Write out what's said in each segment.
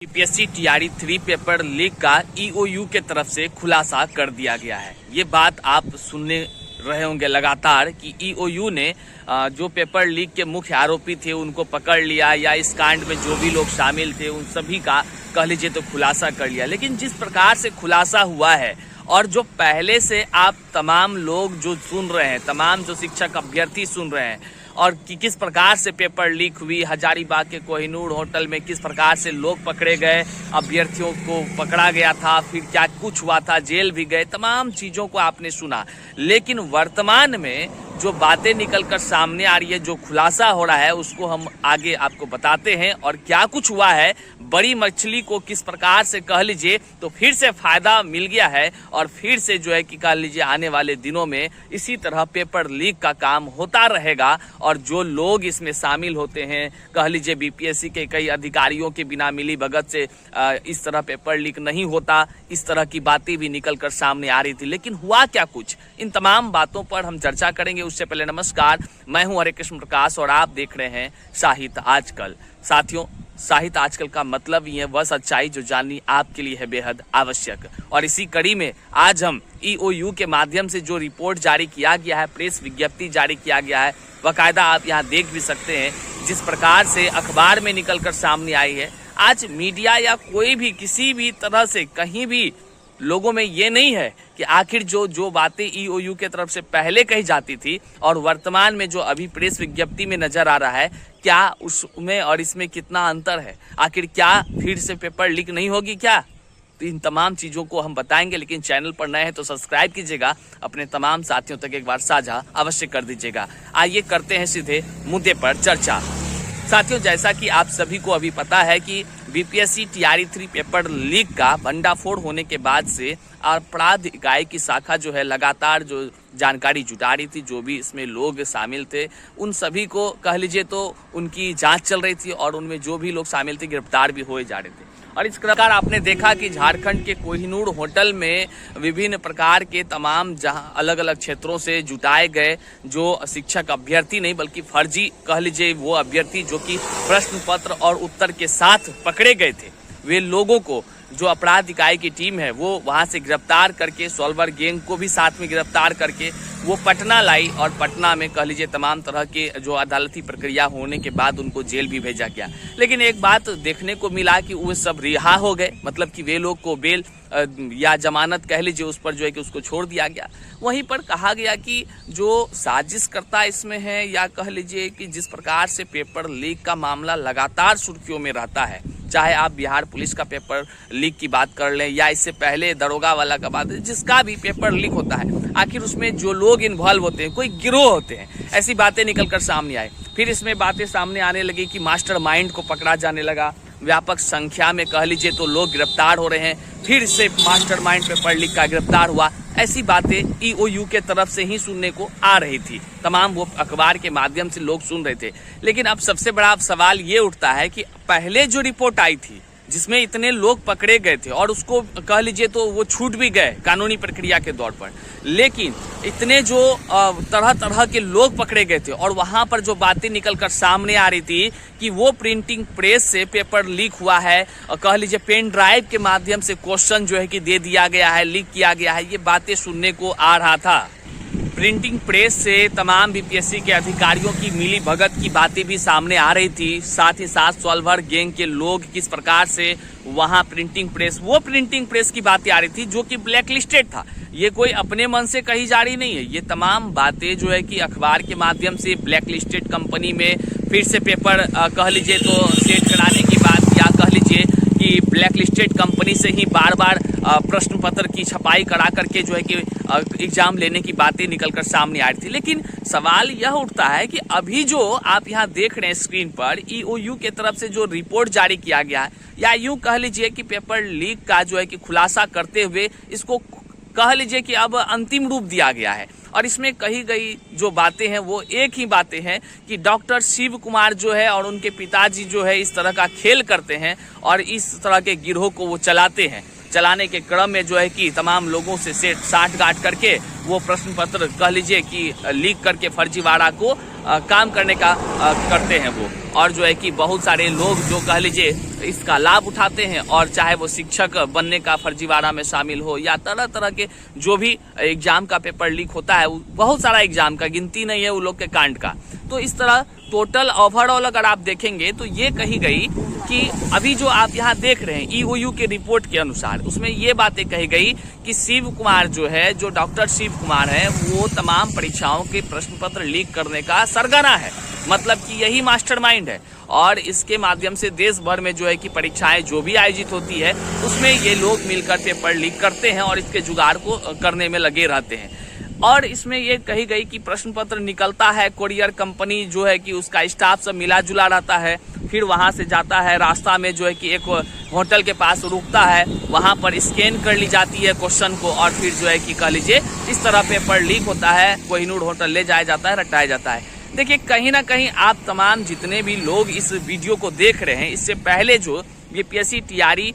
UPSC TRE 3 paper leak का EOU के तरफ से खुलासा कर दिया गया है। ये बात आप सुनने रहे होंगे लगातार कि ईओयू ने जो पेपर लीक के मुख्य आरोपी थे उनको पकड़ लिया या इस कांड में जो भी लोग शामिल थे उन सभी का कह लीजिए तो खुलासा कर लिया। लेकिन जिस प्रकार से खुलासा हुआ है और जो पहले से आप तमाम लोग जो सुन रहे हैं, तमाम जो शिक्षक अभ्यर्थी सुन रहे हैं और कि किस प्रकार से पेपर लीक हुई, हजारीबाग के कोहिनूर होटल में किस प्रकार से लोग पकड़े गए, अभ्यर्थियों को पकड़ा गया था, फिर क्या कुछ हुआ था, जेल भी गए, तमाम चीज़ों को आपने सुना। लेकिन वर्तमान में जो बातें निकलकर सामने आ रही है, जो खुलासा हो रहा है, उसको हम आगे आपको बताते हैं। और क्या कुछ हुआ है, बड़ी मछली को किस प्रकार से कह लीजिए तो फिर से फायदा मिल गया है और फिर से जो है कि कह लीजिए आने वाले दिनों में इसी तरह पेपर लीक का काम होता रहेगा। और जो लोग इसमें शामिल होते हैं, कह लीजिए बीपीएससी के कई अधिकारियों के बिना मिली भगत से इस तरह पेपर लीक नहीं होता, इस तरह की बातें भी निकलकर सामने आ रही थी। लेकिन हुआ क्या कुछ, इन तमाम बातों पर हम चर्चा करेंगे। उससे पहले नमस्कार, मैं हूं हरे कृष्ण प्रकाश और आप देख रहे हैं साहित्य आजकल। साथियों, साहित्य आजकल का मतलब ही है वह सच्चाई जो जाननी आपके लिए है बेहद आवश्यक। और इसी कड़ी में आज हम ईओयू के माध्यम से जो रिपोर्ट जारी किया गया है, प्रेस विज्ञप्ति जारी किया गया है, बाकायदा आप यहाँ देख भी सकते हैं जिस प्रकार से अखबार में निकलकर सामने आई है। आज मीडिया या कोई भी किसी भी तरह से कहीं भी लोगों में ये नहीं है कि आखिर जो बातें ईओयू के तरफ से पहले कही जाती थी और वर्तमान में जो अभी प्रेस विज्ञप्ति में नजर आ रहा है, क्या उसमें और इसमें कितना अंतर है, आखिर क्या फिर से पेपर लीक नहीं होगी क्या? तो इन तमाम चीज़ों को हम बताएंगे। लेकिन चैनल पर नए हैं तो सब्सक्राइब कीजिएगा, अपने तमाम साथियों तक एक बार साझा अवश्य कर दीजिएगा। आइए करते हैं सीधे मुद्दे पर चर्चा। साथियों, जैसा कि आप सभी को अभी पता है कि बीपीएससी टीआरई 3 पेपर लीक का भंडाफोड़ होने के बाद से अपराध इकाई की शाखा जो है लगातार जो जानकारी जुटा रही थी, जो भी इसमें लोग शामिल थे उन सभी को कह लीजिए तो उनकी जांच चल रही थी और उनमें जो भी लोग शामिल थे गिरफ्तार भी हुए जा रहे थे। और इस प्रकार आपने देखा कि झारखंड के कोहिनूर होटल में विभिन्न प्रकार के तमाम जहां अलग अलग क्षेत्रों से जुटाए गए जो शिक्षक अभ्यर्थी नहीं बल्कि फर्जी कह लीजिए वो अभ्यर्थी जो कि प्रश्न पत्र और उत्तर के साथ पकड़े गए थे, वे लोगों को जो अपराध इकाई की टीम है वो वहां से गिरफ्तार करके सॉल्वर गैंग को भी साथ में गिरफ्तार करके वो पटना लाई और पटना में कह लीजिए तमाम तरह के जो अदालती प्रक्रिया होने के बाद उनको जेल भी भेजा गया। लेकिन एक बात देखने को मिला कि वो सब रिहा हो गए, मतलब कि वे लोग को बेल या जमानत कह लीजिए उस पर जो है कि उसको छोड़ दिया गया। वहीं पर कहा गया कि जो साजिशकर्ता इसमें है या कह लीजिए कि जिस प्रकार से पेपर लीक का मामला लगातार सुर्खियों में रहता है, चाहे आप बिहार पुलिस का पेपर लीक की बात कर लें या इससे पहले दरोगा वाला का बात, जिसका भी पेपर लीक होता है आखिर उसमें जो लोग इन्वॉल्व होते हैं, कोई गिरोह होते हैं, ऐसी बातें निकलकर सामने आए। फिर इसमें बातें सामने आने लगी कि मास्टरमाइंड को पकड़ा जाने लगा, व्यापक संख्या में कह लीजिए तो लोग गिरफ्तार हो रहे हैं, फिर से मास्टरमाइंड पेपर लीक का गिरफ्तार हुआ। ऐसी बातें ईओयू के तरफ से ही सुनने को आ रही थी, तमाम वो अखबार के माध्यम से लोग सुन रहे थे। लेकिन अब सबसे बड़ा सवाल ये उठता है कि पहले जो रिपोर्ट आई थी जिसमें इतने लोग पकड़े गए थे और उसको कह लीजिए तो वो छूट भी गए कानूनी प्रक्रिया के दौर पर, लेकिन इतने जो तरह तरह के लोग पकड़े गए थे और वहां पर जो बातें निकलकर सामने आ रही थी कि वो प्रिंटिंग प्रेस से पेपर लीक हुआ है और कह लीजिए पेन ड्राइव के माध्यम से क्वेश्चन जो है कि दे दिया गया है, लीक किया गया है, ये बातें सुनने को आ रहा था। प्रिंटिंग प्रेस से तमाम बीपीएससी के अधिकारियों की मिली भगत की बातें भी सामने आ रही थी, साथ ही साथ सॉल्वर गैंग के लोग किस प्रकार से वहां प्रिंटिंग प्रेस की बातें आ रही थी जो कि ब्लैक लिस्टेड था। ये कोई अपने मन से कही जा रही नहीं है, ये तमाम बातें जो है कि अखबार के माध्यम से ब्लैक लिस्टेड कंपनी में फिर से पेपर कह लीजिए तो सेट कराने की बात, या कह लीजिए कि ब्लैक लिस्टेड कंपनी से ही बार बार प्रश्न पत्र की छपाई करा करके जो है कि एग्जाम लेने की बातें निकलकर सामने आ रही थी। लेकिन सवाल यह उठता है कि अभी जो आप यहाँ देख रहे हैं स्क्रीन पर ईओयू के तरफ से जो रिपोर्ट जारी किया गया है, या यूं कह लीजिए कि पेपर लीक का जो है कि खुलासा करते हुए इसको कह लीजिए कि अब अंतिम रूप दिया गया है। और इसमें कही गई जो बातें हैं वो एक ही बातें हैं कि डॉक्टर शिव कुमार जो है और उनके पिताजी जो है इस तरह का खेल करते हैं और इस तरह के गिरोह को वो चलाते हैं। चलाने के क्रम में जो है कि तमाम लोगों से साठ गांठ करके वो प्रश्न पत्र कह लीजिए कि लीक करके फर्जीवाड़ा को काम करने का करते हैं वो। और जो है कि बहुत सारे लोग जो कह लीजिए इसका लाभ उठाते हैं, और चाहे वो शिक्षक बनने का फर्जीवाड़ा में शामिल हो या तरह तरह के जो भी एग्जाम का पेपर लीक होता है, बहुत सारा एग्जाम का गिनती नहीं है वो लोग के कांड का। तो इस तरह टोटल ओवरऑल अगर आप देखेंगे तो ये कही गई कि अभी जो आप यहाँ देख रहे हैं EOU के रिपोर्ट के अनुसार, उसमें ये बातें कही गई कि शिव कुमार जो है, जो डॉक्टर शिव कुमार है, वो तमाम परीक्षाओं के प्रश्न पत्र लीक करने का सरगना है। मतलब कि यही मास्टरमाइंड है, और इसके माध्यम से देश भर में जो है कि परीक्षाएं जो भी आयोजित होती है उसमें ये लोग मिलकर पेपर लीक करते हैं और इसके जुगाड़ को करने में लगे रहते हैं। और इसमें ये कही गई कि प्रश्न पत्र निकलता है, कोरियर कंपनी जो है कि उसका स्टाफ सब मिला जुला रहता है, फिर वहां से जाता है, रास्ता में जो है कि एक होटल के पास रुकता है, वहां पर स्कैन कर ली जाती है क्वेश्चन को, और फिर जो है कि कह लीजिए इस तरह पेपर लीक होता है, कोहिनूर होटल ले जाया जाता है, रटाया जाता है। देखिए कहीं ना कहीं आप तमाम जितने भी लोग इस वीडियो को देख रहे हैं, इससे पहले जो बीपीएससी टीआरई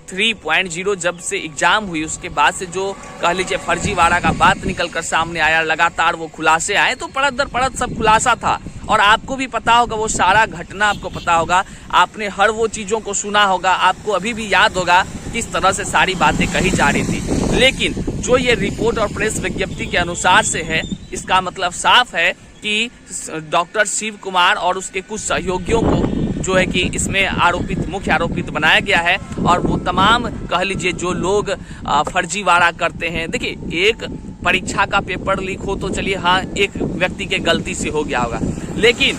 3.0 जब से एग्जाम हुई उसके बाद से जो कह लीजिए फर्जीवाड़ा का बात निकलकर सामने आया, लगातार वो खुलासे आए, तो परत दर परत सब खुलासा था। और आपको भी पता होगा, वो सारा घटना आपको पता होगा, आपने हर वो चीजों को सुना होगा, आपको अभी भी याद होगा किस तरह से सारी बातें कही जा रही थी। लेकिन जो ये रिपोर्ट और प्रेस विज्ञप्ति के अनुसार से है, इसका मतलब साफ है कि डॉक्टर शिव कुमार और उसके कुछ सहयोगियों को जो है कि इसमें आरोपित, मुख्य आरोपित बनाया गया है। और वो तमाम कह लीजिए जो लोग फर्जीवाड़ा करते हैं, देखिए एक परीक्षा का पेपर लीक हो तो चलिए हाँ, एक व्यक्ति के गलती से हो गया होगा, लेकिन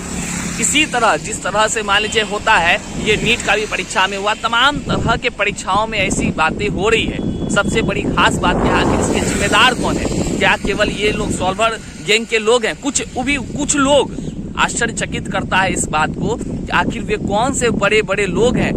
इसी तरह जिस तरह से मान लीजिए होता है, ये नीट का भी परीक्षा में हुआ, तमाम तरह के परीक्षाओं में ऐसी बातें हो रही है। सबसे बड़ी खास बात क्या है, इसके जिम्मेदार कौन है? क्या केवल ये लोग सॉल्वर गैंग के लोग हैं? कुछ लोग आश्चर्यचकित करता है इस बात को कि आखिर वे कौन से बड़े बड़े लोग हैं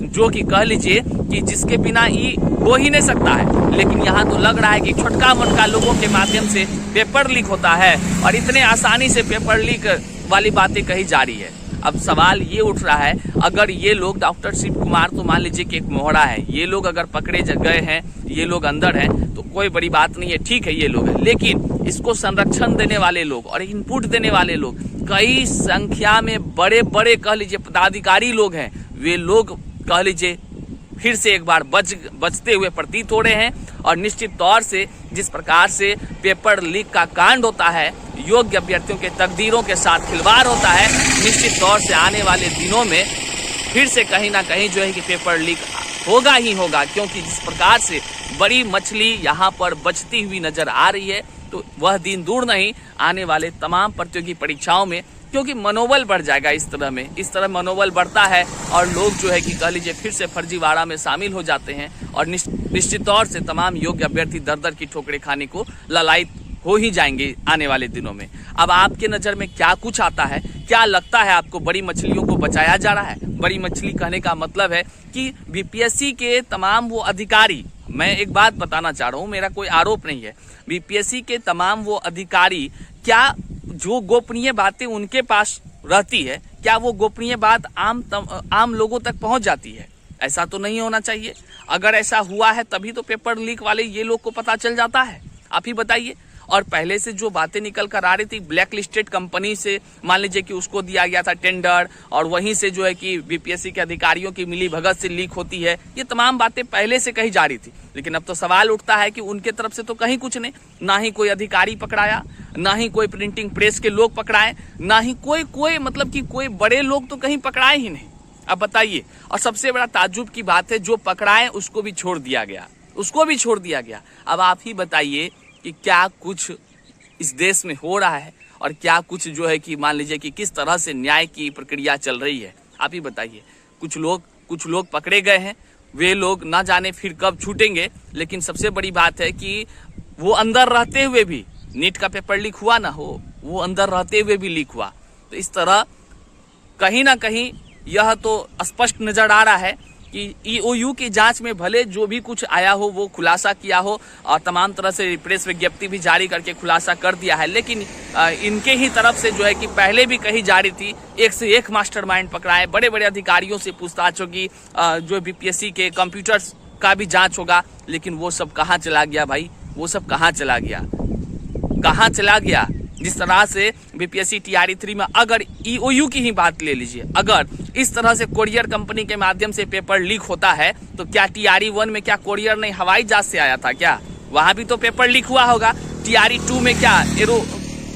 जो कि कह लीजिए कि जिसके बिना ये हो ही नहीं सकता है। लेकिन यहाँ तो लग रहा है कि छोटका मोटका लोगों के माध्यम से पेपर लीक होता है, और इतने आसानी से पेपर लीक वाली बातें कही जा रही है। अब सवाल ये उठ रहा है, अगर ये लोग डॉक्टर शिव कुमार तो मान लीजिए कि एक मोहरा है, ये लोग अगर पकड़े गए हैं, ये लोग अंदर हैं, तो कोई बड़ी बात नहीं है, ठीक है ये लोग हैं। लेकिन इसको संरक्षण देने वाले लोग और इनपुट देने वाले लोग, कई संख्या में बड़े बड़े कह लीजिए पदाधिकारी लोग हैं, वे लोग कह लीजिए फिर से एक बार बचते हुए प्रतीत हो रहे हैं। और निश्चित तौर से जिस प्रकार से पेपर लीक का कांड होता है, योग्य अभ्यर्थियों के तकदीरों के साथ खिलवाड़ होता है, निश्चित तौर से आने वाले दिनों में फिर से कहीं ना कहीं जो है कि पेपर लीक होगा ही होगा। क्योंकि जिस प्रकार से बड़ी मछली यहाँ पर बचती हुई नजर आ रही है, तो वह दिन दूर नहीं आने वाले तमाम प्रतियोगी परीक्षाओं में, क्योंकि मनोबल बढ़ जाएगा। इस तरह मनोबल बढ़ता है और लोग जो है कि कह लीजिए फिर से फर्जीवाड़ा में शामिल हो जाते हैं, और निश्चित तौर से तमाम योग्य अभ्यर्थी दर दर की ठोकरें खाने को ललायत हो ही जाएंगे आने वाले दिनों में। अब आपके नज़र में क्या कुछ आता है? क्या लगता है आपको बड़ी मछलियों को बचाया जा रहा है? बड़ी मछली कहने का मतलब है कि बीपीएससी के तमाम वो अधिकारी, मैं एक बात बताना चाह रहा हूँ, मेरा कोई आरोप नहीं है, बीपीएससी के तमाम वो अधिकारी, क्या जो गोपनीय बातें उनके पास रहती है, क्या वो गोपनीय बात आम लोगों तक पहुंच जाती है? ऐसा तो नहीं होना चाहिए। अगर ऐसा हुआ है तभी तो पेपर लीक वाले ये लोग को पता चल जाता है, आप ही बताइए। और पहले से जो बातें निकल कर आ रही थी, ब्लैक लिस्टेड कंपनी से मान लीजिए कि उसको दिया गया था टेंडर, और वहीं से जो है कि बीपीएससी के अधिकारियों की मिली भगत से लीक होती है, ये तमाम बातें पहले से कही जा रही थी। लेकिन अब तो सवाल उठता है कि उनके तरफ से तो कहीं कुछ नहीं, ना ही कोई अधिकारी पकड़ाया, ना ही कोई प्रिंटिंग प्रेस के लोग पकड़ाए, ना ही कोई मतलब कि कोई बड़े लोग तो कहीं पकड़ाए ही नहीं। अब बताइए, और सबसे बड़ा ताज्जुब की बात है, जो पकड़ाए उसको भी छोड़ दिया गया। अब आप ही बताइए कि क्या कुछ इस देश में हो रहा है, और क्या कुछ जो है कि मान लीजिए कि किस तरह से न्याय की प्रक्रिया चल रही है, आप ही बताइए। कुछ लोग पकड़े गए हैं, वे लोग ना जाने फिर कब छूटेंगे। लेकिन सबसे बड़ी बात है कि वो अंदर रहते हुए भी, नीट का पेपर लीक हुआ ना हो, वो अंदर रहते हुए भी लीक हुआ। तो इस तरह कहीं ना कहीं यह तो स्पष्ट नजर आ रहा है कि EOU की जांच में भले जो भी कुछ आया हो वो खुलासा किया हो, और तमाम तरह से प्रेस विज्ञप्ति भी जारी करके खुलासा कर दिया है, लेकिन इनके ही तरफ से जो है कि पहले भी कही जा रही थी, एक से एक मास्टरमाइंड पकड़ाए, बड़े बड़े अधिकारियों से पूछताछ होगी, जो बीपीएससी के कंप्यूटर्स का भी जांच होगा। लेकिन वो सब कहाँ चला गया भाई? वो सब कहाँ चला गया? जिस तरह से बीपीएससी टीआरई 3 में अगर ईओयू की ही बात ले लीजिए, अगर इस तरह से कोरियर कंपनी के माध्यम से पेपर लीक होता है तो क्या टीआरई 1 में क्या कोरियर नहीं हवाई जहाज से आया था क्या? वहां भी तो पेपर लीक हुआ होगा। टीआरई 2 में क्या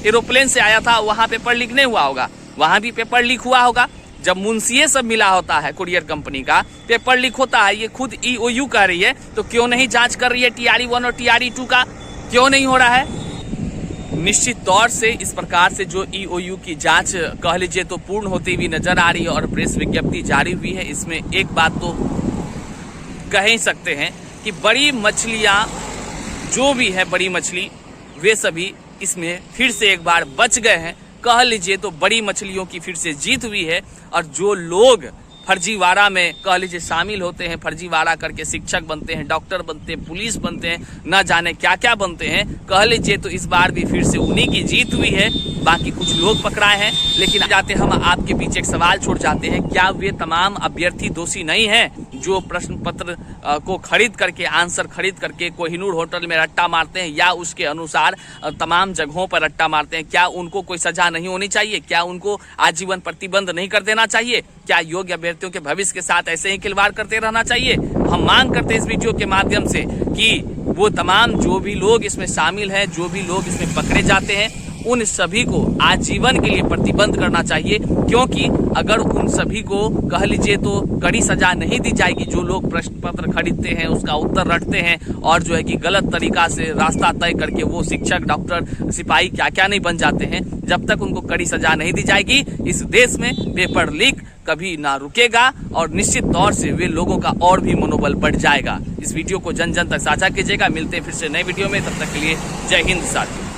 एरोप्लेन से आया था, वहां पेपर लीक नहीं हुआ होगा? वहां भी पेपर लीक हुआ होगा। जब मुंशिये सब मिला होता है कुरियर कंपनी का, पेपर लीक होता है, ये खुद ईओयू कह रही है, तो क्यों नहीं जांच कर रही है टीआरई 1 और टीआरई 2 का? क्यों नहीं हो रहा है? निश्चित तौर से इस प्रकार से जो ईओयू की जांच कह लीजिए तो पूर्ण होती हुई नजर आ रही है और प्रेस विज्ञप्ति जारी हुई है। इसमें एक बात तो कह ही सकते हैं कि बड़ी मछलियां जो भी है, बड़ी मछली वे सभी इसमें फिर से एक बार बच गए हैं। कह लीजिए तो बड़ी मछलियों की फिर से जीत हुई है और जो लोग फर्जीवाड़ा में कह लीजिए शामिल होते हैं, फर्जीवाड़ा करके शिक्षक बनते हैं, डॉक्टर बनते हैं, पुलिस बनते हैं, न जाने क्या क्या बनते हैं, कह लीजिए तो इस बार भी फिर से उन्हीं की जीत हुई है। बाकी कुछ लोग पकड़ाए हैं, लेकिन जाते हम आपके बीच एक सवाल छोड़ जाते हैं, क्या वे तमाम अभ्यर्थी दोषी नहीं हैं जो प्रश्न पत्र को खरीद करके, आंसर खरीद करके कोहिनूर होटल में रट्टा मारते हैं या उसके अनुसार तमाम जगहों पर रट्टा मारते हैं? क्या उनको कोई सजा नहीं होनी चाहिए? क्या उनको आजीवन प्रतिबंध नहीं कर देना चाहिए? क्या योग्य अभ्यर्थियों के भविष्य के साथ ऐसे ही खिलवाड़ करते रहना चाहिए? हम मांग करते हैं इस वीडियो के माध्यम से कि वो तमाम जो भी लोग इसमें शामिल हैं, जो भी लोग इसमें पकड़े जाते हैं, उन सभी को आजीवन के लिए प्रतिबंध करना चाहिए, क्योंकि अगर उन सभी को कह लीजिए तो कड़ी सजा नहीं दी जाएगी, जो लोग प्रश्न पत्र खरीदते हैं, उसका उत्तर रटते हैं और जो है कि गलत तरीका से रास्ता तय करके वो शिक्षक, डॉक्टर, सिपाही क्या क्या नहीं बन जाते हैं, जब तक उनको कड़ी सजा नहीं दी जाएगी इस देश में पेपर लीक कभी ना रुकेगा और निश्चित तौर से वे लोगों का और भी मनोबल बढ़ जाएगा। इस वीडियो को जन जन तक साझा कीजिएगा। मिलते हैं फिर से नए वीडियो में, तब तक के लिए जय हिंद साथियों।